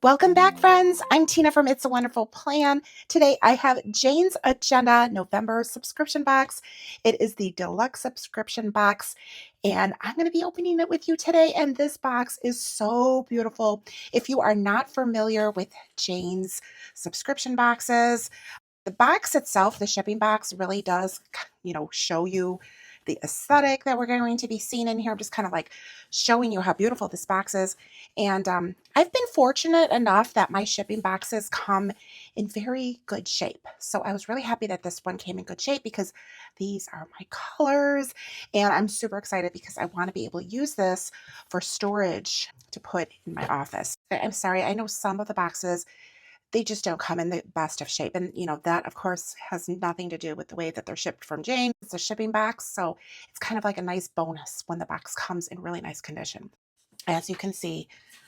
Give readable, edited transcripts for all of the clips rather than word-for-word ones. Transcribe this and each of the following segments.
Welcome back, friends. I'm Tina from It's a Wonderful Plan. Today I have Jane's Agenda November subscription box. It is the Deluxe Subscription Box, and I'm going to be opening it with you today. And this box is so beautiful. If you are not familiar with Jane's subscription boxes, the box itself, the shipping box, really does, show you the aesthetic that we're going to be seeing in here. I'm just kind of like showing you how beautiful this box is. And I've been fortunate enough that my shipping boxes come in very good shape. So I was really happy that this one came in good shape because these are my colors. And I'm super excited because I want to be able to use this for storage to put in my office. I'm sorry, I know some of the boxes, they just don't come in the best of shape. And, that of course has nothing to do with the way that they're shipped from Jane. It's a shipping box. So it's kind of like a nice bonus when the box comes in really nice condition. As you can see,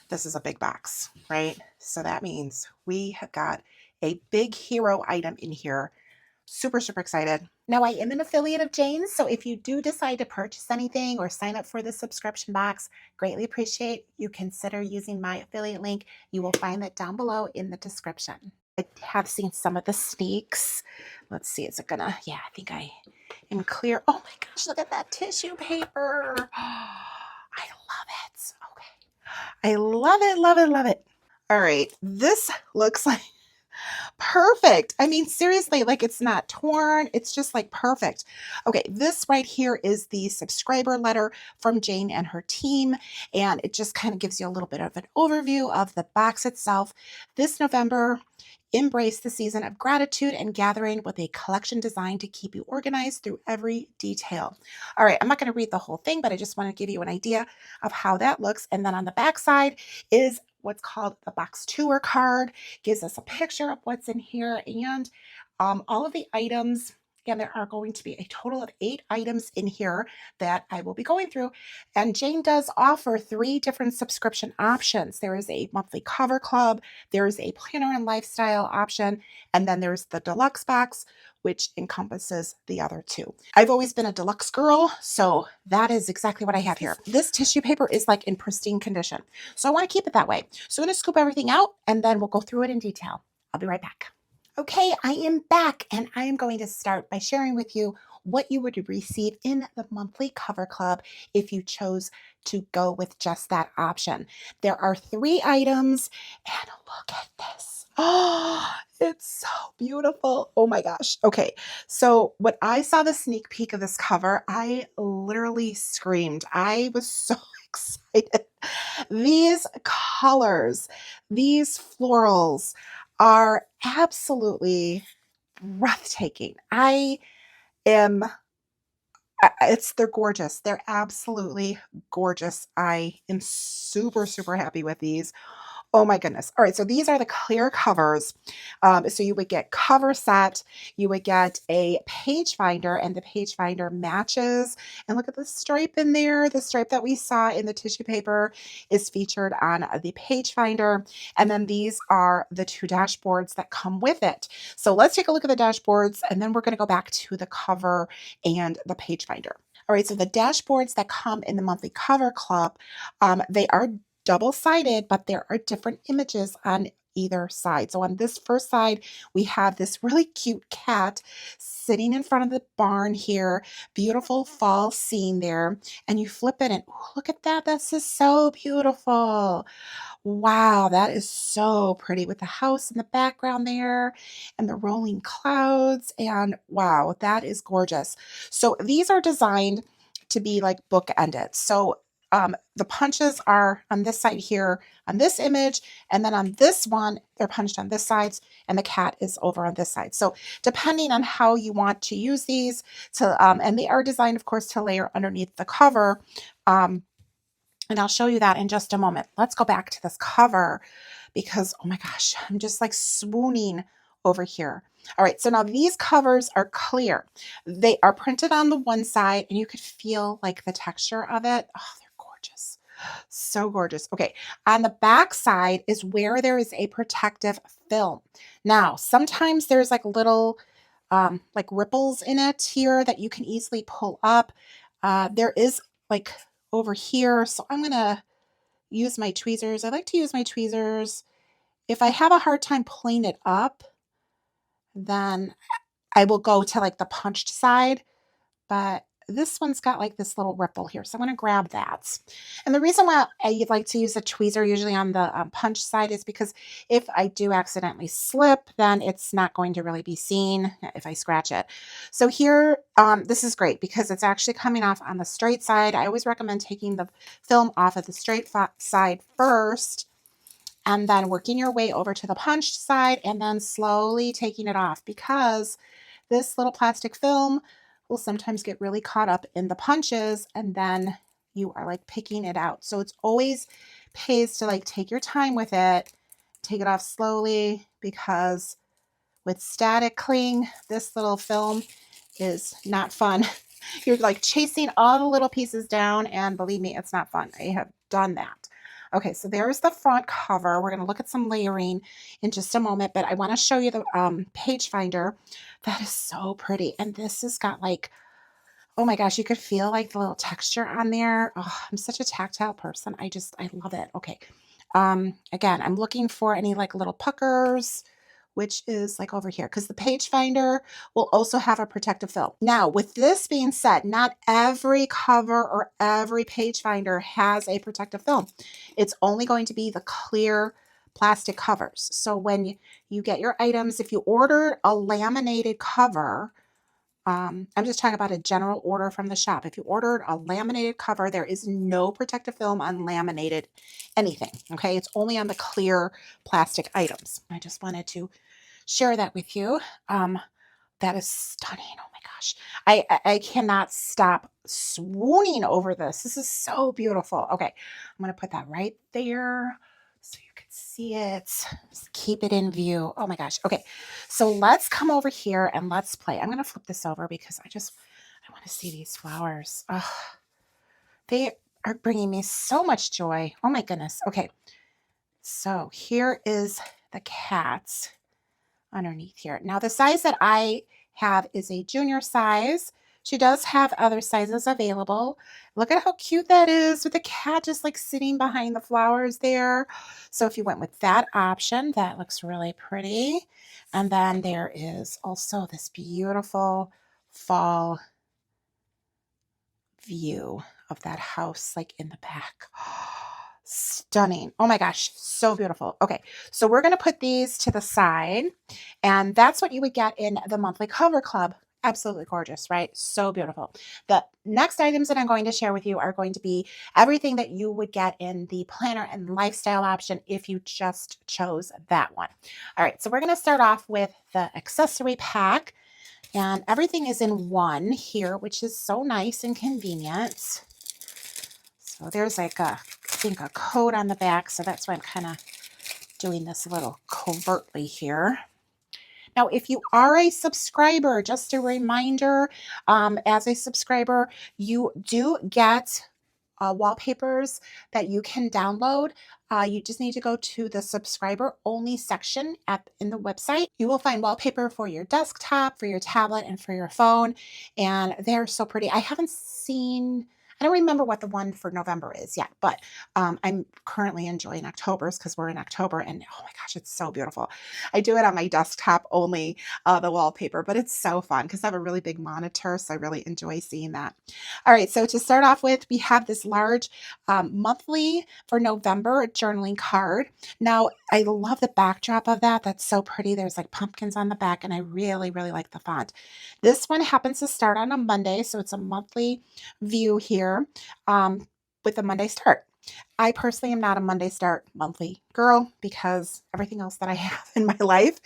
this is a big box, right? So that means we have got a big hero item in here. Super, super excited. Now, I am an affiliate of Jane's, so if you do decide to purchase anything or sign up for the subscription box, greatly appreciate you consider using my affiliate link. You will find that down below in the description. I have seen some of the sneaks. Let's see, is it gonna, yeah, I think I am clear. Oh my gosh, look at that tissue paper. I love it. Okay. I love it, love it, love it. All right, this looks like perfect. I mean, seriously, like it's not torn. It's just like perfect. Okay, this right here is the subscriber letter from Jane and her team. And it just kind of gives you a little bit of an overview of the box itself. This November, embrace the season of gratitude and gathering with a collection designed to keep you organized through every detail. All right, I'm not going to read the whole thing, but I just want to give you an idea of how that looks. And then on the back side is what's called the box tour card, gives us a picture of what's in here and all of the items. And there are going to be a total of 8 items in here that I will be going through. And Jane does offer 3 different subscription options. There is a monthly cover club, there is a planner and lifestyle option, and then there's the deluxe box, which encompasses the other 2. I've always been a deluxe girl, so that is exactly what I have here. This tissue paper is like in pristine condition, so I want to keep it that way. So I'm going to scoop everything out and then we'll go through it in detail. I'll be right back. Okay, I am back and I am going to start by sharing with you what you would receive in the monthly cover club if you chose to go with just that option. There are 3 items and look at this. Oh, it's so beautiful. Oh my gosh. Okay, so when I saw the sneak peek of this cover, I literally screamed. I was so excited. These colors, these florals, are absolutely breathtaking. I am they're gorgeous. They're absolutely gorgeous. I am super, super happy with these. Oh my goodness. All right, so these are the clear covers. So you would get cover set, you would get a page finder, and the page finder matches. And look at the stripe in there. The stripe that we saw in the tissue paper is featured on the page finder. And then these are the 2 dashboards that come with it. So let's take a look at the dashboards, and then we're going to go back to the cover and the page finder. All right, so the dashboards that come in the monthly cover club, they are double-sided, but there are different images on either side. So on this first side, we have this really cute cat sitting in front of the barn here. Beautiful fall scene there. And you flip it and ooh, look at that. This is so beautiful. Wow, that is so pretty with the house in the background there and the rolling clouds. And wow, that is gorgeous. So these are designed to be like bookended. So the punches are on this side here on this image, and then on this one, they're punched on this side, and the cat is over on this side. So depending on how you want to use these, and they are designed, of course, to layer underneath the cover. And I'll show you that in just a moment. Let's go back to this cover because, oh my gosh, I'm just like swooning over here. All right, so now these covers are clear. They are printed on the one side and you could feel like the texture of it. Oh, they're gorgeous. So gorgeous. Okay, on the back side is where there is a protective film. Now, sometimes there's like little like ripples in it here that you can easily pull up. There is like over here, so I'm gonna use my tweezers. I like to use my tweezers If I have a hard time pulling it up, then I will go to like the punched side, but this one's got like this little ripple here. So I'm going to grab that. And the reason why I like to use a tweezer usually on the punch side is because if I do accidentally slip, then it's not going to really be seen if I scratch it. So here, this is great because it's actually coming off on the straight side. I always recommend taking the film off of the straight side first and then working your way over to the punched side and then slowly taking it off, because this little plastic film will sometimes get really caught up in the punches and then you are like picking it out. So it's always pays to like take your time with it, take it off slowly, because with static cling, this little film is not fun. You're like chasing all the little pieces down, and believe me, it's not fun. I have done that. Okay, so there's the front cover. We're going to look at some layering in just a moment, but I want to show you the page finder. That is so pretty. And this has got like, oh my gosh, you could feel like the little texture on there. Oh, I'm such a tactile person. I love it. Okay. Again, I'm looking for any like little puckers, which is like over here, because the page finder will also have a protective film. Now, with this being said, not every cover or every page finder has a protective film. It's only going to be the clear plastic covers. So when you get your items, if you order a laminated cover, I'm just talking about a general order from the shop. If you ordered a laminated cover, there is no protective film on laminated anything. Okay, it's only on the clear plastic items. I just wanted to share that with you. That is stunning. Oh my gosh, I cannot stop swooning over this. This is so beautiful. Okay, I'm gonna put that right there so you can see it. Just keep it in view. Oh my gosh. Okay, so let's come over here and let's play. I'm gonna flip this over because I want to see these flowers. Oh, they are bringing me so much joy. Oh my goodness. Okay, so here is the cats underneath here. Now the size that I have is a junior size. She does have other sizes available. Look at how cute that is with the cat just like sitting behind the flowers there. So if you went with that option, that looks really pretty. And then there is also this beautiful fall view of that house like in the back. Stunning. Oh my gosh, so beautiful. Okay, so we're going to put these to the side, and that's what you would get in the monthly cover club. Absolutely gorgeous, right? So beautiful. The next items that I'm going to share with you are going to be everything that you would get in the planner and lifestyle option if you just chose that one. All right, so we're going to start off with the accessory pack, and everything is in one here, which is so nice and convenient. So there's like I think a code on the back, so that's why I'm kind of doing this a little covertly here. Now, if you are a subscriber, just a reminder, as a subscriber, you do get wallpapers that you can download. You just need to go to the subscriber only section in the website. You will find wallpaper for your desktop, for your tablet, and for your phone. And they're so pretty. I don't remember what the one for November is yet, but I'm currently enjoying October's because we're in October, and oh my gosh, it's so beautiful. I do it on my desktop only, the wallpaper, but it's so fun because I have a really big monitor, so I really enjoy seeing that. All right, so to start off with, we have this large monthly for November journaling card. Now, I love the backdrop of that. That's so pretty. There's like pumpkins on the back, and I really, really like the font. This one happens to start on a Monday, so it's a monthly view here with a Monday start. I personally am not a Monday start monthly girl because everything else that I have in my life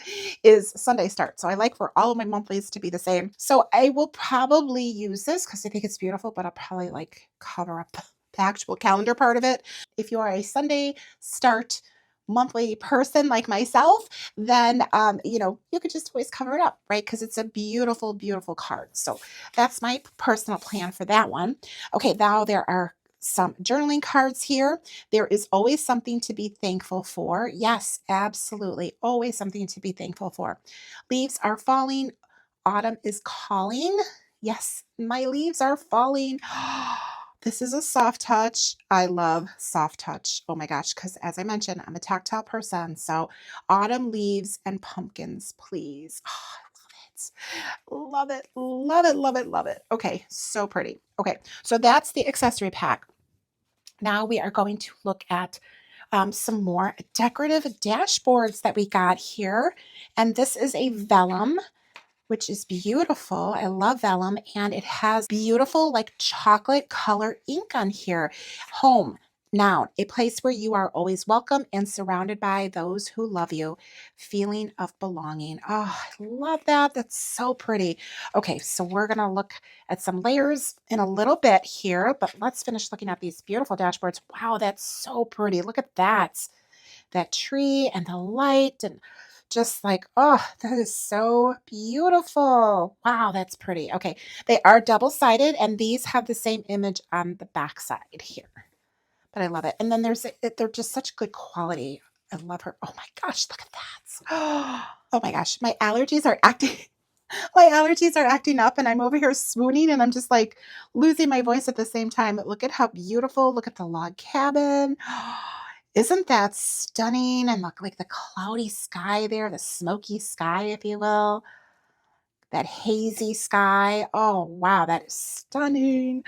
is Sunday start. So I like for all of my monthlies to be the same. So I will probably use this because I think it's beautiful, but I'll probably like cover up the actual calendar part of it. If you are a Sunday start monthly person like myself, then you could just always cover it up, right? Because it's a beautiful, beautiful card. So that's my personal plan for that one. Okay, now there are some journaling cards here. There is always something to be thankful for. Yes, absolutely. Always something to be thankful for. Leaves are falling. Autumn is calling. Yes, my leaves are falling. This is a soft touch. I love soft touch. Oh my gosh, because as I mentioned, I'm a tactile person. So autumn leaves and pumpkins, please. Oh, love it. Love it, love it, love it. Okay, so pretty. Okay, so that's the accessory pack. Now we are going to look at some more decorative dashboards that we got here. And this is a vellum, which is beautiful. I love vellum, and it has beautiful like chocolate color ink on here. Home, noun, a place where you are always welcome and surrounded by those who love you. Feeling of belonging. Oh, I love that. That's so pretty. Okay, so we're going to look at some layers in a little bit here, but let's finish looking at these beautiful dashboards. Wow, that's so pretty. Look at that. That tree and the light and just like, oh, that is so beautiful. Wow, that's pretty. Okay, they are double-sided, and these have the same image on the back side here. But I love it. And then they're just such good quality. I love her. Oh my gosh, look at that. Oh my gosh, my allergies are acting my allergies are acting up, and I'm over here swooning, and I'm just like losing my voice at the same time. But look at how beautiful. Look at the log cabin. Isn't that stunning? And look, like the cloudy sky there, the smoky sky, if you will, that hazy sky. Oh, wow, that is stunning.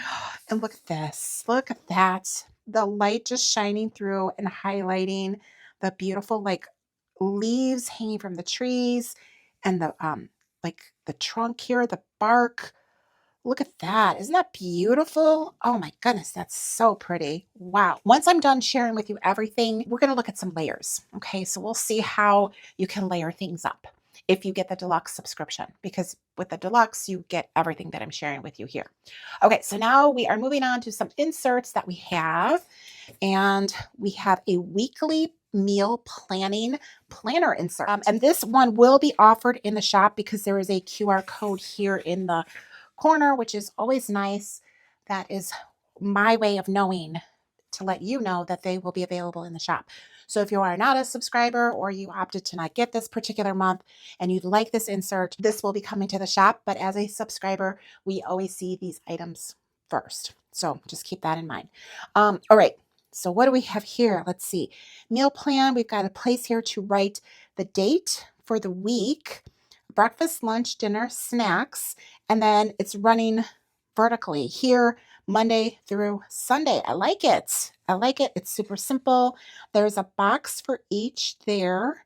And look at this. Look at that. The light just shining through and highlighting the beautiful, like, leaves hanging from the trees and the like the trunk here, the bark. Look at that. Isn't that beautiful? Oh my goodness, that's so pretty. Wow. Once I'm done sharing with you everything, we're going to look at some layers. Okay, so we'll see how you can layer things up if you get the deluxe subscription, because with the deluxe, you get everything that I'm sharing with you here. Okay, so now we are moving on to some inserts that we have, and we have a weekly meal planning planner insert. And this one will be offered in the shop because there is a QR code here in the corner, which is always nice. That is my way of knowing to let you know that they will be available in the shop. So if you are not a subscriber or you opted to not get this particular month and you'd like this insert, this will be coming to the shop. But as a subscriber, we always see these items first. So just keep that in mind. All right. So what do we have here? Let's see. Meal plan. We've got a place here to write the date for the week, breakfast, lunch, dinner, snacks, and then it's running vertically here Monday through Sunday. I like it. I like it. It's super simple. There's a box for each there.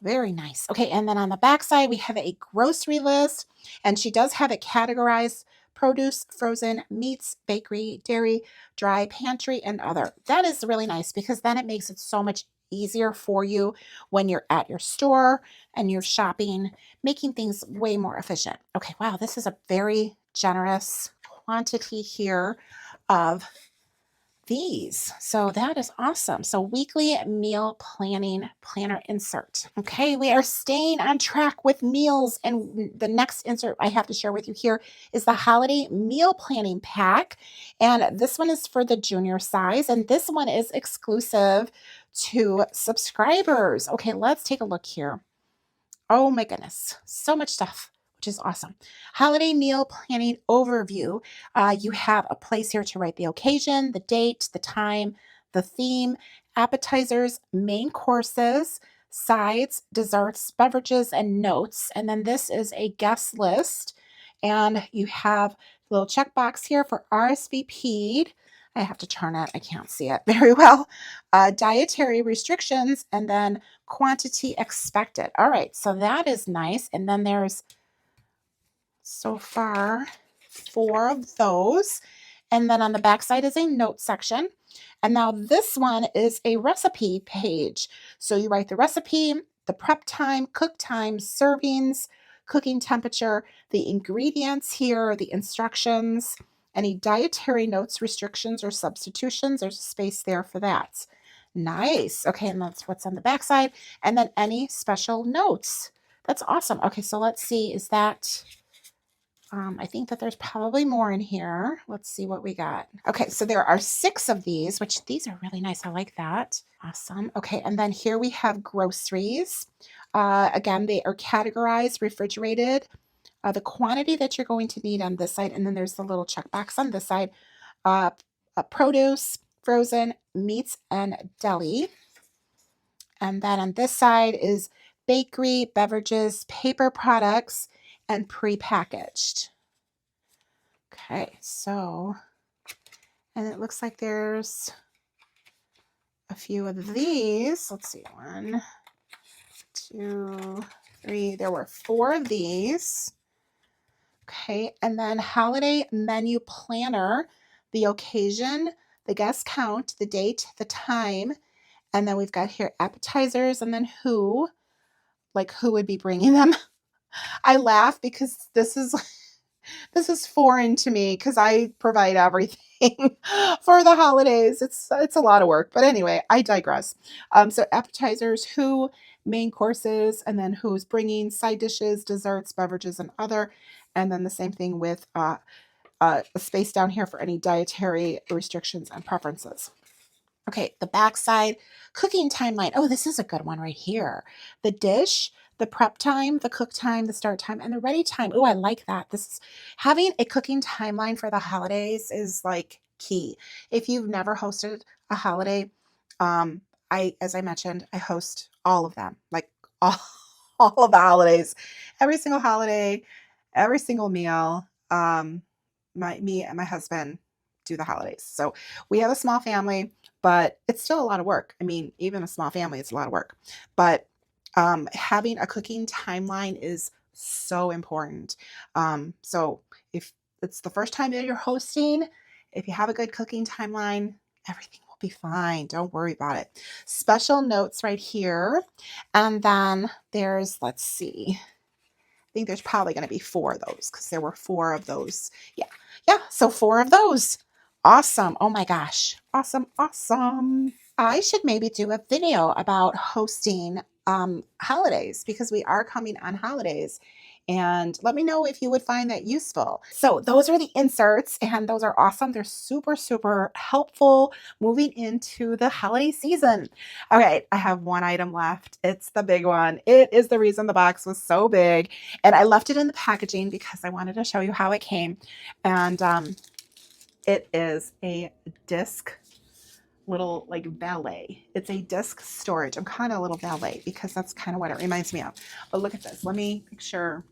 Very nice. Okay, and then on the back side, we have a grocery list, and she does have it categorized: produce, frozen, meats, bakery, dairy, dry, pantry, and other. That is really nice because then it makes it so much easier for you when you're at your store and you're shopping, making things way more efficient. Okay, wow, this is a very generous quantity here of these. So that is awesome. So weekly meal planning planner insert. Okay, we are staying on track with meals, and the next insert I have to share with you here is the holiday meal planning pack. And this one is for the junior size, and this one is exclusive to subscribers. Okay, let's take a look here. Oh my goodness, so much stuff, which is awesome. Holiday meal planning overview. You have a place here to write the occasion, the date, the time, the theme, appetizers, main courses, sides, desserts, beverages, and notes. And then this is a guest list. And you have a little checkbox here for RSVP'd. I have to turn it. I can't see it very well. Dietary restrictions, and then quantity expected. All right, so that is nice. And then there's so far 4 of those. And then on the back side is a note section. And now this one is a recipe page. So you write the recipe, the prep time, cook time, servings, cooking temperature, the ingredients here, the instructions, any dietary notes, restrictions, or substitutions. There's a space there for that. Nice. Okay, and that's what's on the back side. And then any special notes. That's awesome. Okay, so let's see. Is that... I think that there's probably more in here. Let's see what we got. Okay, so there are 6 of these, which these are really nice. I like that. Awesome. Okay, and then here we have groceries. Again, they are categorized, refrigerated. The quantity that you're going to need on this side, and then there's the little checkbox on this side. uh, produce, frozen, meats, and deli. And then on this side is bakery, beverages, paper products, and prepackaged. Okay, so, and it looks like there's a few of these. Let's see, 1, 2, 3. There were 4 of these. Okay, and then holiday menu planner, the occasion, the guest count, the date, the time, and then we've got here appetizers, and then who, like who would be bringing them. I laugh because this is foreign to me because I provide everything for the holidays. It's a lot of work, but anyway, I digress. So appetizers, who, main courses, and then who's bringing side dishes, desserts, beverages, and other. And then the same thing with a space down here for any dietary restrictions and preferences. Okay, the backside, cooking timeline. Oh, this is a good one right here. The dish, the prep time, the cook time, the start time, and the ready time. Oh, I like that. This is, having a cooking timeline for the holidays is like key. If you've never hosted a holiday, as I mentioned, I host all of them, like all, all of the holidays, every single holiday, every single meal. Me and my husband do the holidays. So we have a small family, but it's still a lot of work. I mean, even a small family, it's a lot of work. But having a cooking timeline is so important. So if it's the first time that you're hosting, if you have a good cooking timeline, everything will be fine. Don't worry about it. Special notes right here. And then there's, let's see, I think there's probably going to be 4 of those because there were 4 of those. Yeah. Yeah. So 4 of those. Awesome. Oh my gosh. Awesome. Awesome. I should maybe do a video about hosting holidays because we are coming on holidays. And let me know if you would find that useful. So those are the inserts and those are awesome. They're super, super helpful moving into the holiday season. All right, I have one item left. It's the big one. It is the reason the box was so big. And I left it in the packaging because I wanted to show you how it came. And it is a disc little like valet. It's a disc storage. I'm kind of a little valet because that's kind of what it reminds me of. But look at this. Let me make sure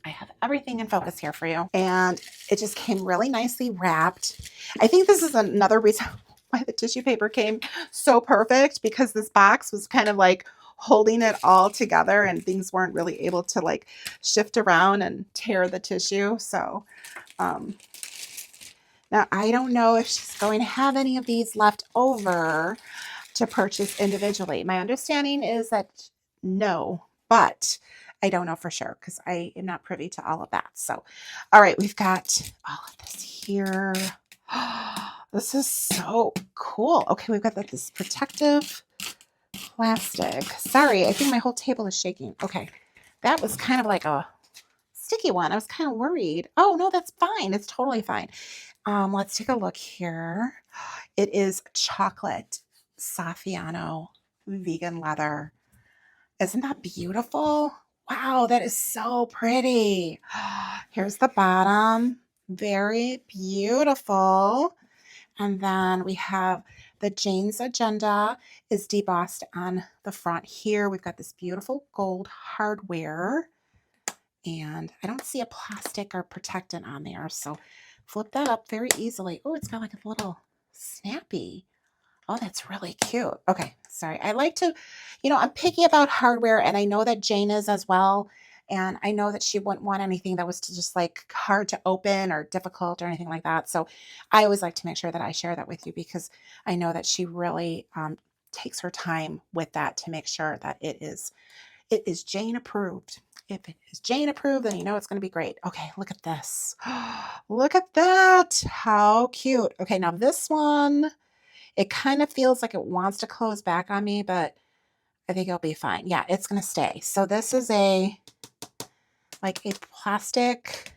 I have everything in focus here for you. And it just came really nicely wrapped. I think this is another reason why the tissue paper came so perfect, because this box was kind of like holding it all together and things weren't really able to like shift around and tear the tissue. So now I don't know if she's going to have any of these left over to purchase individually. My understanding is that no, but I don't know for sure because I am not privy to all of that. So, all right, we've got all of this here. This is so cool. Okay, we've got this protective plastic. Sorry, I think my whole table is shaking. Okay, that was kind of like a sticky one. I was kind of worried. Oh, no, that's fine. It's totally fine. Let's take a look here. It is chocolate Saffiano vegan leather. Isn't that beautiful? Wow, that is so pretty. Here's the bottom. Very beautiful. And then we have the Jane's Agenda is debossed on the front here. We've got this beautiful gold hardware. And I don't see a plastic or protectant on there. So flip that up very easily. Oh, it's got like a little snappy. Oh, that's really cute. Okay, sorry. I like to, I'm picky about hardware, and I know that Jane is as well. And I know that she wouldn't want anything that was just like hard to open or difficult or anything like that. So I always like to make sure that I share that with you because I know that she really takes her time with that to make sure that it is Jane approved. If it is Jane approved, then you know it's going to be great. Okay, look at this. Look at that. How cute. Okay, now this one, it kind of feels like it wants to close back on me, but I think it'll be fine. Yeah, it's going to stay. So this is like a plastic.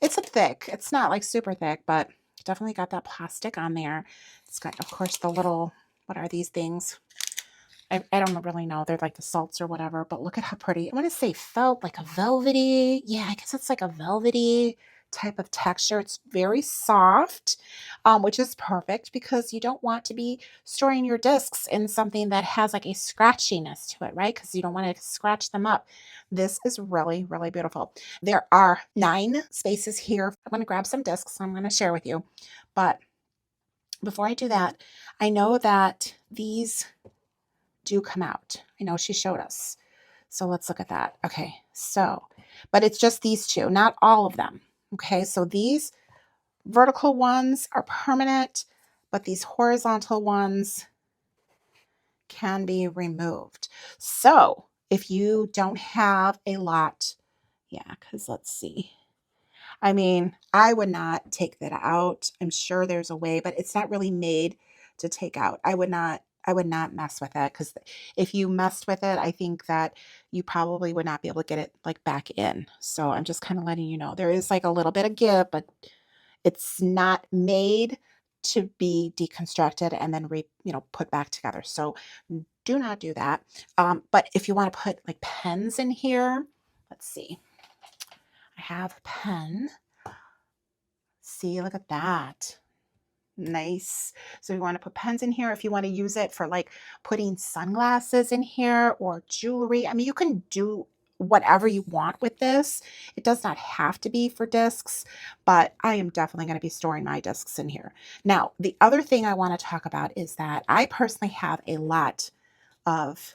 It's a thick. It's not like super thick, but definitely got that plastic on there. It's got, of course, the little, what are these things? I don't really know. They're like the salts or whatever, but look at how pretty. I want to say felt, like a velvety. Yeah, I guess it's like a velvety type of texture. It's very soft, which is perfect because you don't want to be storing your discs in something that has like a scratchiness to it, right? Because you don't want to scratch them up. This is really, really beautiful. There are 9 spaces here. I'm going to grab some discs I'm going to share with you. But before I do that, I know that these do come out. I know she showed us. So let's look at that. Okay, so, but it's just these 2, not all of them. Okay, so these vertical ones are permanent, but these horizontal ones can be removed. So if you don't have a lot, yeah, because let's see. I mean, I would not take that out. I'm sure there's a way, but it's not really made to take out. I would not mess with it because if you messed with it, I think that you probably would not be able to get it like back in. So I'm just kind of letting you know there is like a little bit of give, but it's not made to be deconstructed and then put back together. So do not do that. But if you want to put like pens in here, let's see. I have a pen. See, look at that. Nice. So you want to put pens in here if you want to use it for like putting sunglasses in here or jewelry. I mean, you can do whatever you want with this. It does not have to be for discs, but I am definitely going to be storing my discs in here. Now, the other thing I want to talk about is that I personally have a lot of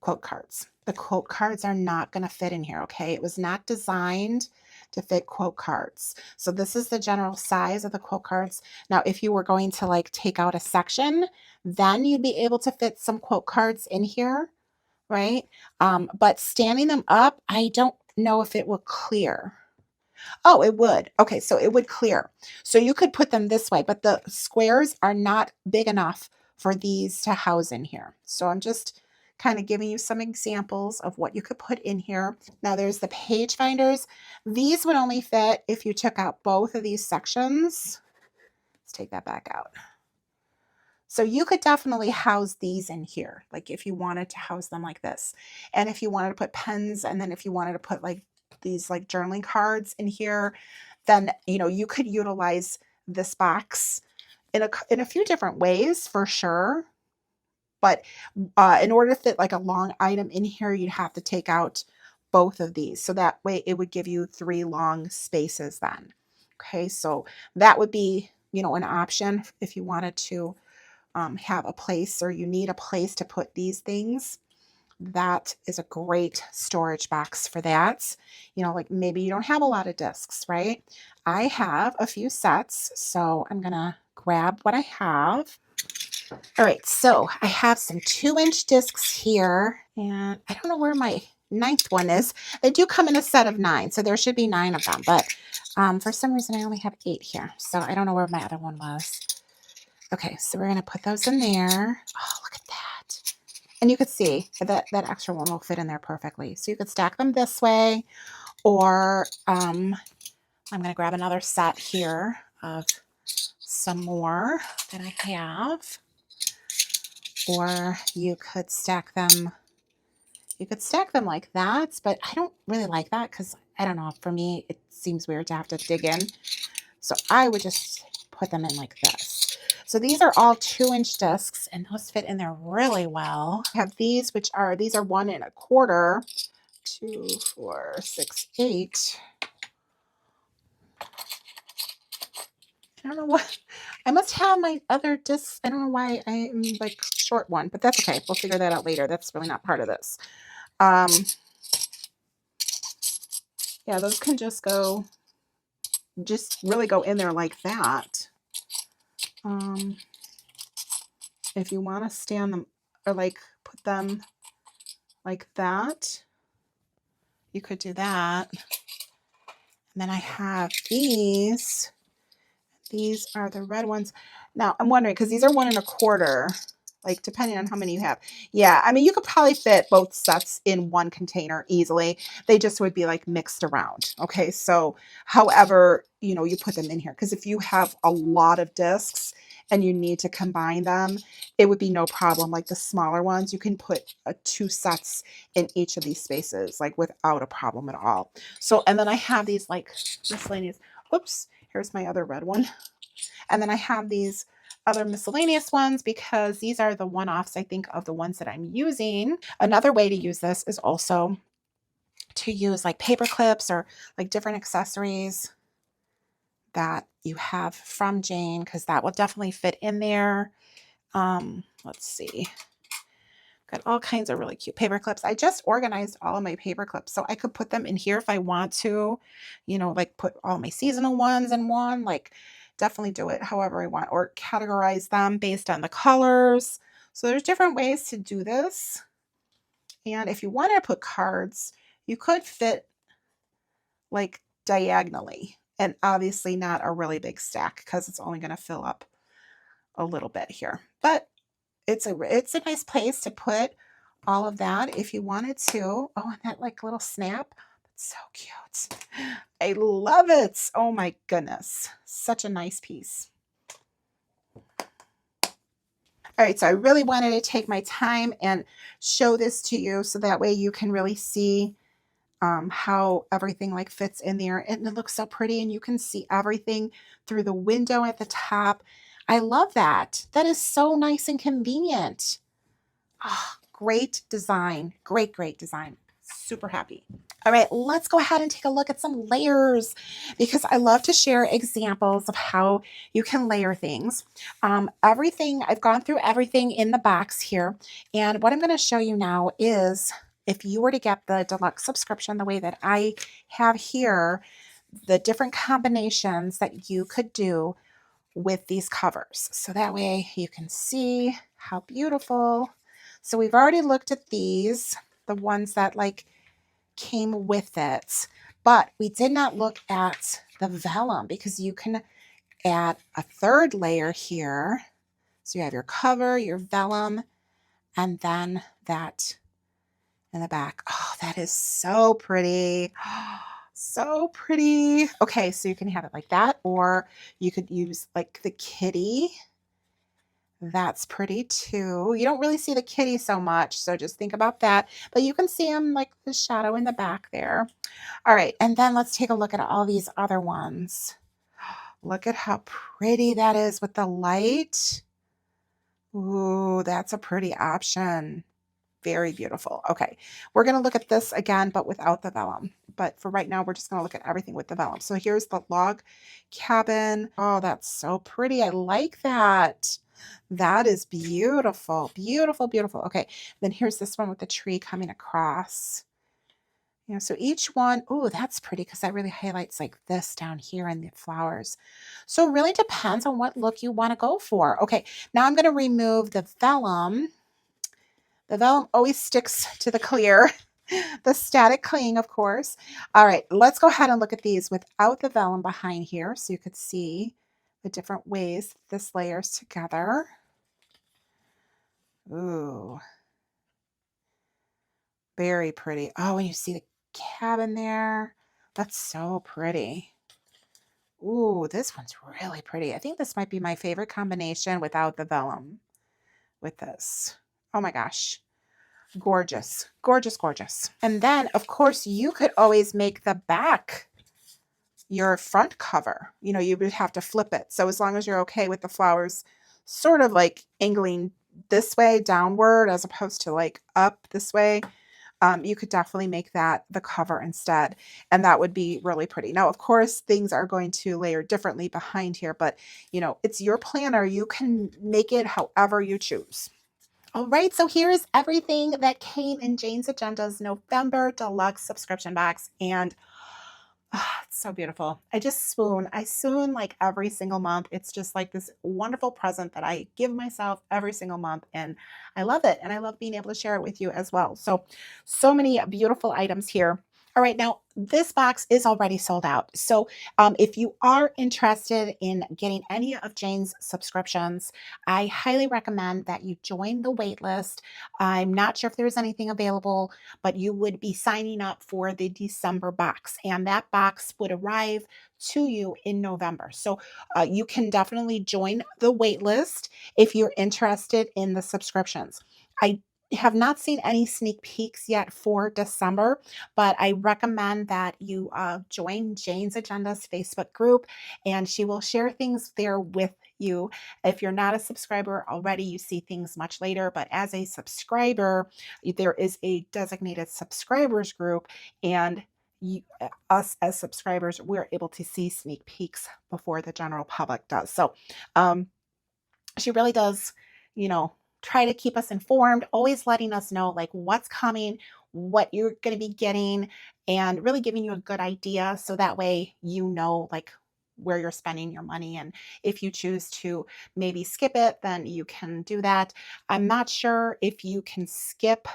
quote cards. The quote cards are not going to fit in here, okay? It was not designed to fit quote cards. So this is the general size of the quote cards. Now, if you were going to like take out a section, then you'd be able to fit some quote cards in here, right? But standing them up, I don't know if it will clear. Oh, it would. Okay, so it would clear. So you could put them this way, but the squares are not big enough for these to house in here. So I'm just kind of giving you some examples of what you could put in here. Now there's the page finders. These would only fit if you took out both of these sections. Let's take that back out. So you could definitely house these in here, like if you wanted to house them like this. And if you wanted to put pens, and then if you wanted to put like these like journaling cards in here, then you could utilize this box in a few different ways for sure. But in order to fit like a long item in here, you'd have to take out both of these. So that way it would give you 3 long spaces then. Okay, so that would be, an option if you wanted to have a place, or you need a place to put these things. That is a great storage box for that. Like maybe you don't have a lot of discs, right? I have a few sets, so I'm gonna grab what I have. All right, so I have some 2-inch discs here, and I don't know where my 9th one is. They do come in a set of 9, so there should be 9 of them, but for some reason I only have 8 here, so I don't know where my other one was. Okay, so we're going to put those in there. Oh, look at that. And you could see that extra one will fit in there perfectly. So you could stack them this way, or I'm going to grab another set here of some more that I have. Or you could stack them. You could stack them like that, but I don't really like that because, I don't know, for me, it seems weird to have to dig in. So I would just put them in like this. So these are all 2-inch discs, and those fit in there really well. I have these, these are 1 1/4, 2, 4, 6, 8. I don't know what, I must have my other discs. I don't know why I'm like short one, but that's okay. We'll figure that out later. That's really not part of this. Yeah, those can just really go in there like that. If you want to stand them or like put them like that, you could do that. And then I have these. These are the red ones. Now I'm wondering, because these are 1 1/4, like depending on how many you have. Yeah, I mean, you could probably fit both sets in one container easily. They just would be like mixed around. Okay, so however, you put them in here, because if you have a lot of discs and you need to combine them, it would be no problem. Like the smaller ones, you can put 2 sets in each of these spaces, like without a problem at all. So, and then I have these like miscellaneous, oops, here's my other red one. And then I have these other miscellaneous ones because these are the one-offs, I think, of the ones that I'm using. Another way to use this is also to use like paper clips or like different accessories that you have from Jane, because that will definitely fit in there. Let's see. Got all kinds of really cute paper clips. I just organized all of my paper clips so I could put them in here if I want to, like put all my seasonal ones in one, like definitely do it however I want, or categorize them based on the colors. So there's different ways to do this. And if you wanted to put cards, you could fit like diagonally, and obviously not a really big stack because it's only going to fill up a little bit here. But it's a nice place to put all of that if you wanted to. Oh, and that like little snap. That's so cute. I love it. Oh my goodness. Such a nice piece. All right, so I really wanted to take my time and show this to you so that way you can really see how everything like fits in there, and it looks so pretty, and you can see everything through the window at the top. I love that. That is so nice and convenient. Oh, great design. Great, great design. Super happy. All right, let's go ahead and take a look at some layers because I love to share examples of how you can layer things. I've gone through everything in the box here, and what I'm going to show you now is if you were to get the deluxe subscription the way that I have here, the different combinations that you could do with these covers. So that way you can see how beautiful. So we've already looked at these, the ones that like came with it, but we did not look at the vellum because you can add a third layer here. So you have your cover, your vellum, and then that in the back. Oh, that is so pretty. So pretty. Okay, so you can have it like that, or you could use like the kitty. That's pretty too. You don't really see the kitty so much, so just think about that. But you can see him like the shadow in the back there. All right, and then let's take a look at all these other ones. Look at how pretty that is with the light. Ooh, that's a pretty option. Very beautiful. Okay, we're going to look at this again, but without the vellum. But for right now, we're just going to look at everything with the vellum. So here's the log cabin. Oh, that's so pretty. I like that. That is beautiful. Beautiful, beautiful. Okay, then here's this one with the tree coming across. So each one, oh, that's pretty because that really highlights like this down here in the flowers. So it really depends on what look you want to go for. Okay, now I'm going to remove the vellum. The vellum always sticks to the clear, the static cling, of course. All right, let's go ahead and look at these without the vellum behind here so you could see the different ways this layers together. Ooh, very pretty. Oh, and you see the cabin there. That's so pretty. Ooh, this one's really pretty. I think this might be my favorite combination without the vellum with this. Oh my gosh. Gorgeous, gorgeous, gorgeous. And then, of course, you could always make the back your front cover. You would have to flip it. So as long as you're okay with the flowers sort of like angling this way downward as opposed to like up this way, you could definitely make that the cover instead. And that would be really pretty. Now, of course, things are going to layer differently behind here, but it's your planner. You can make it however you choose. All right, so here's everything that came in Jane's Agenda's November Deluxe Subscription Box, and it's so beautiful. I swoon like every single month. It's just like this wonderful present that I give myself every single month, and I love it, and I love being able to share it with you as well. So many beautiful items here. All right, now this box is already sold out. So if you are interested in getting any of Jane's subscriptions, I highly recommend that you join the wait list. I'm not sure if there's anything available, but you would be signing up for the December box, and that box would arrive to you in November. So you can definitely join the wait list if you're interested in the subscriptions. I have not seen any sneak peeks yet for December, but I recommend that you join Jane's Agenda's Facebook group, and she will share things there with you. If you're not a subscriber already, you see things much later, but as a subscriber, there is a designated subscribers group, and us as subscribers, we're able to see sneak peeks before the general public does. So, um, she really does, you know, try to keep us informed, always letting us know like what's coming, what you're going to be getting, and really giving you a good idea so that way you know like where you're spending your money. And if you choose to maybe skip it, then you can do that. I'm not sure if you can skip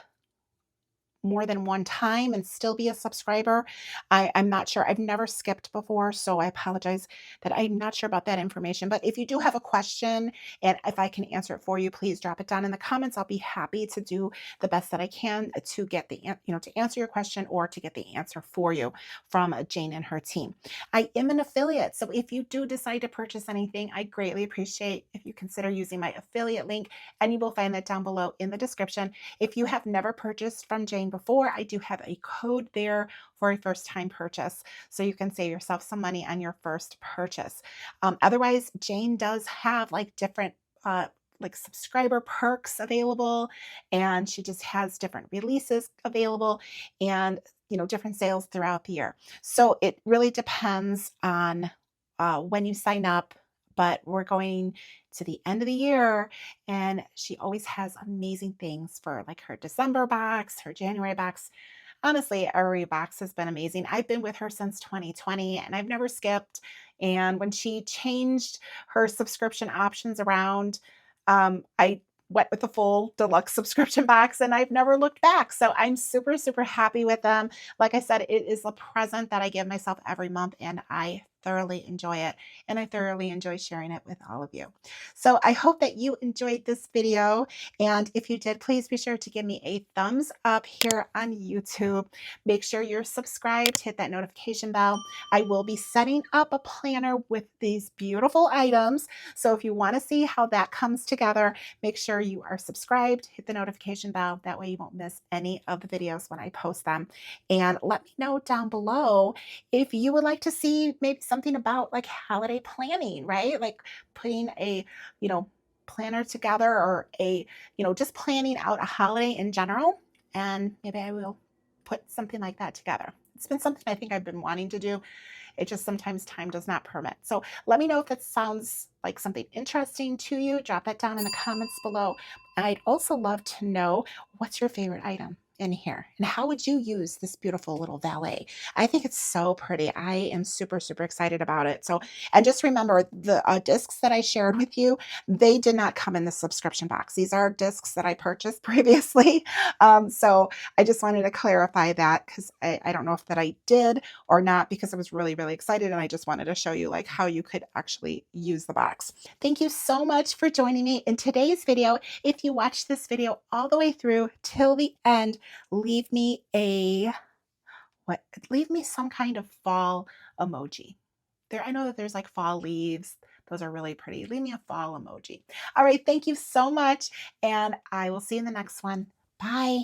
more than one time and still be a subscriber. I'm not sure. I've never skipped before, so I apologize that I'm not sure about that information. But if you do have a question and if I can answer it for you, please drop it down in the comments. I'll be happy to do the best that I can to get to answer your question or to get the answer for you from Jane and her team. I am an affiliate, so if you do decide to purchase anything, I greatly appreciate if you consider using my affiliate link, and you will find that down below in the description. If you have never purchased from Jane before, I do have a code there for a first time purchase. So you can save yourself some money on your first purchase. Otherwise, Jane does have like different like subscriber perks available, and she just has different releases available and different sales throughout the year. So it really depends on when you sign up, but we're going to the end of the year, and she always has amazing things for like her December box, her January box. Honestly, every box has been amazing. I've been with her since 2020 and I've never skipped. And when she changed her subscription options around, I went with the full deluxe subscription box and I've never looked back. So I'm super, super happy with them. Like I said, it is a present that I give myself every month, and I thoroughly enjoy it. And I thoroughly enjoy sharing it with all of you. So I hope that you enjoyed this video. And if you did, please be sure to give me a thumbs up here on YouTube. Make sure you're subscribed, hit that notification bell. I will be setting up a planner with these beautiful items. So if you want to see how that comes together, make sure you are subscribed, hit the notification bell. That way you won't miss any of the videos when I post them. And let me know down below if you would like to see maybe something about like holiday planning, right? Like putting a, planner together, or just planning out a holiday in general. And maybe I will put something like that together. It's been something I think I've been wanting to do. It just sometimes time does not permit. So let me know if that sounds like something interesting to you. Drop that down in the comments below. I'd also love to know, what's your favorite item in here, and how would you use this beautiful little valet? I think it's so pretty. I am super, super excited about it. So, and just remember the discs that I shared with you, they did not come in the subscription box. These are discs that I purchased previously. So I just wanted to clarify that, because I don't know if that I did or not, because I was really, really excited and I just wanted to show you like how you could actually use the box. Thank you so much for joining me in today's video. If you watched this video all the way through till the end, leave me leave me some kind of fall emoji. I know that there's like fall leaves. Those are really pretty. Leave me a fall emoji. All right, thank you so much, and I will see you in the next one. Bye.